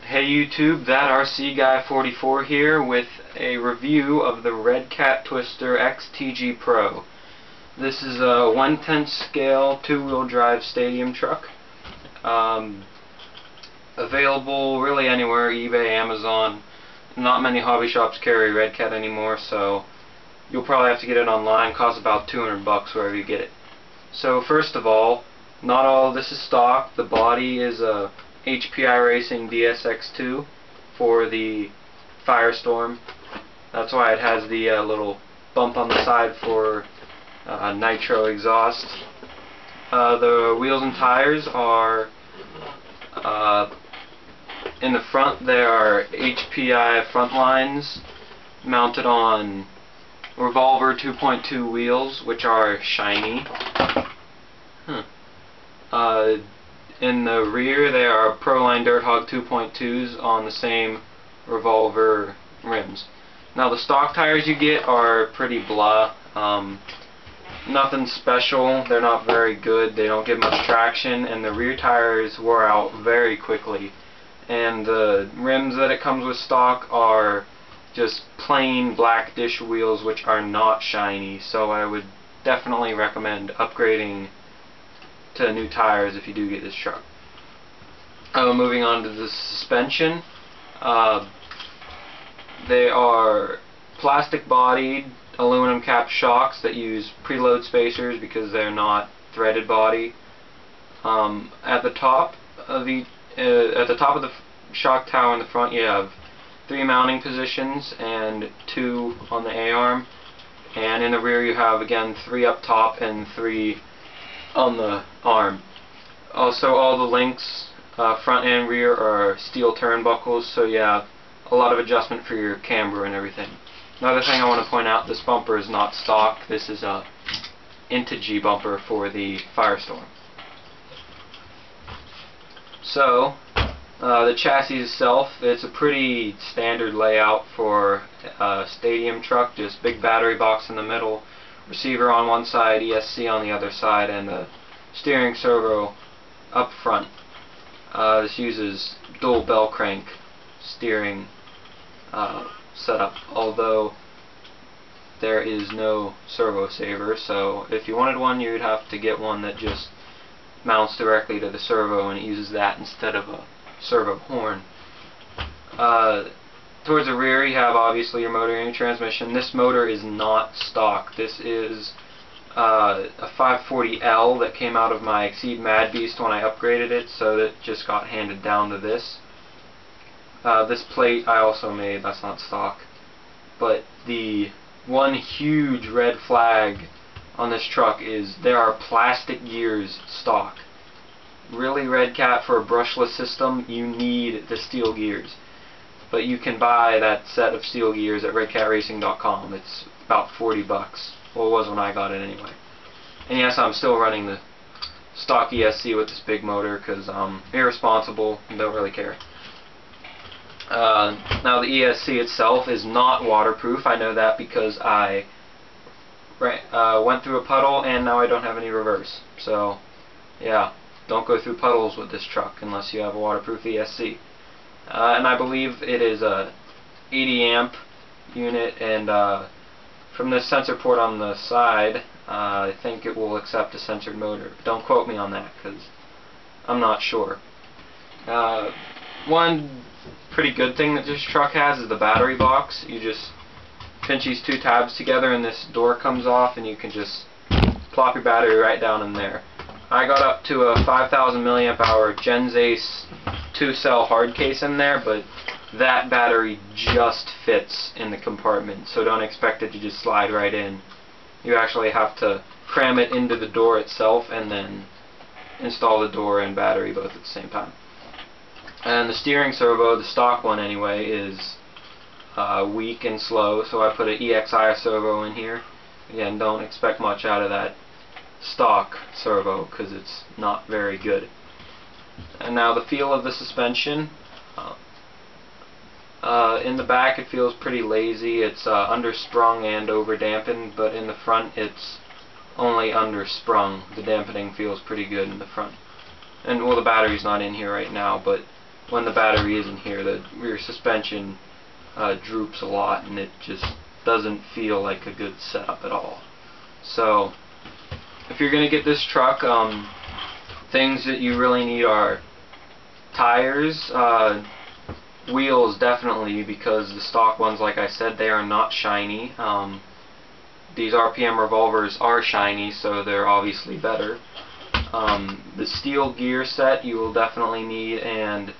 Hey YouTube, that RC Guy 44 here with a review of the Redcat Twister XTG Pro. This is a 1/10 scale two-wheel drive stadium truck. Available really anywhere, eBay, Amazon. Not many hobby shops carry Redcat anymore, so you'll probably have to get it online. Costs about $200 wherever you get it. So first of all, not all of this is stock. The body is a HPI Racing DSX2 for the Firestorm. That's why it has the little bump on the side for nitro exhaust. The wheels and tires are in the front. There are HPI front lines mounted on Revolver 2.2 wheels, which are shiny. In the rear there are Proline Dirt Hog 2.2s on the same Revolver rims. Now the stock tires you get are pretty blah. Nothing special. They're not very good. They don't give much traction, and the rear tires wore out very quickly. And the rims that it comes with stock are just plain black dish wheels, which are not shiny. So I would definitely recommend upgrading to new tires if you do get this truck. Moving on to the suspension. They are plastic bodied aluminum cap shocks that use preload spacers because they're not threaded body. At the top of the shock tower in the front, you have 3 mounting positions and 2 on the A-arm, and in the rear you have again 3 up top and 3 on the arm. Also, all the links, front and rear, are steel turnbuckles, so you have a lot of adjustment for your camber and everything. Another thing I want to point out, this bumper is not stock. This is a XTG bumper for the Firestorm. So, the chassis itself, it's a pretty standard layout for a stadium truck. Just big battery box in the middle, receiver on one side, ESC on the other side, and the steering servo up front. This uses dual bell crank steering setup, although there is no servo saver, so if you wanted one, you'd have to get one that just mounts directly to the servo and it uses that instead of a servo horn. Towards the rear you have obviously your motor and your transmission. This motor is not stock. This is a 540L that came out of my Exceed Mad Beast when I upgraded it, so that just got handed down to this. This plate I also made, that's not stock. But the one huge red flag on this truck is there are plastic gears stock. Really, Redcat, for a brushless system, you need the steel gears. But you can buy that set of steel gears at redcatracing.com. It's about $40. Well, it was when I got it anyway. And yes, I'm still running the stock ESC with this big motor because I'm irresponsible and don't really care. Now the ESC itself is not waterproof. I know that because I went through a puddle and now I don't have any reverse. So yeah, don't go through puddles with this truck unless you have a waterproof ESC. And I believe it is a 80 amp unit, and from this sensor port on the side, I think it will accept a censored motor. Don't quote me on that because I'm not sure. One pretty good thing that this truck has is the battery box. You just pinch these 2 tabs together and this door comes off and you can just plop your battery right down in there. I got up to a 5,000 milliamp hour Gens Ace 2-cell hard case in there, but that battery just fits in the compartment, so don't expect it to just slide right in. You actually have to cram it into the door itself and then install the door and battery both at the same time. And the steering servo, the stock one anyway, is weak and slow, so I put an EXI servo in here. Again, don't expect much out of that stock servo because it's not very good. And now the feel of the suspension. In the back it feels pretty lazy. It's undersprung and over dampened, but in the front it's only undersprung. The dampening feels pretty good in the front. And well, the battery's not in here right now, but when the battery isn't here. The rear suspension droops a lot, and it just doesn't feel like a good setup at all. So if you're going to get this truck, things that you really need are tires, wheels definitely, because the stock ones, like I said, they are not shiny. These RPM revolvers are shiny, so they're obviously better. The steel gear set you will definitely need, and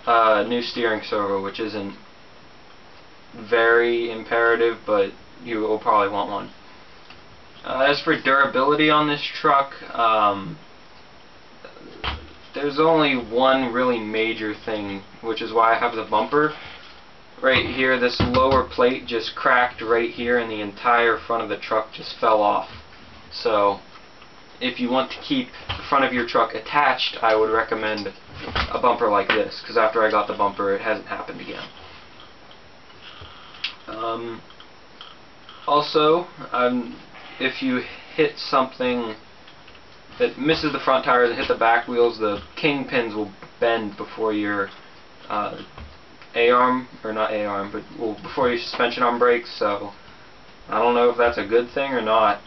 a new steering servo, which isn't very imperative, but you will probably want one. As for durability on this truck, there's only one really major thing, which is why I have the bumper. Right here, this lower plate just cracked right here, and the entire front of the truck just fell off. So if you want to keep the front of your truck attached, I would recommend a bumper like this, because after I got the bumper, it hasn't happened again. Also, if you hit something that misses the front tires and hit the back wheels, the kingpins will bend before your A-arm, or not A-arm, but before your suspension arm breaks. So I don't know if that's a good thing or not.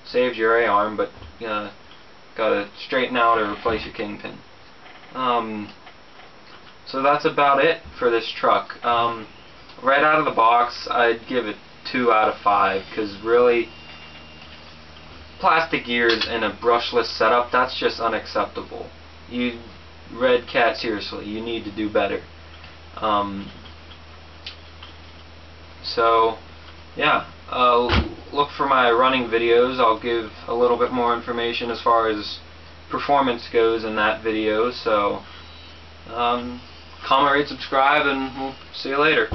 Saves your A-arm, but gotta straighten out or replace your kingpin. So that's about it for this truck. Right out of the box, I'd give it 2 out of 5, because really, plastic gears in a brushless setup, that's just unacceptable. Redcat, seriously, you need to do better. So yeah, look for my running videos. I'll give a little bit more information as far as performance goes in that video. So comment, rate, subscribe, and we'll see you later.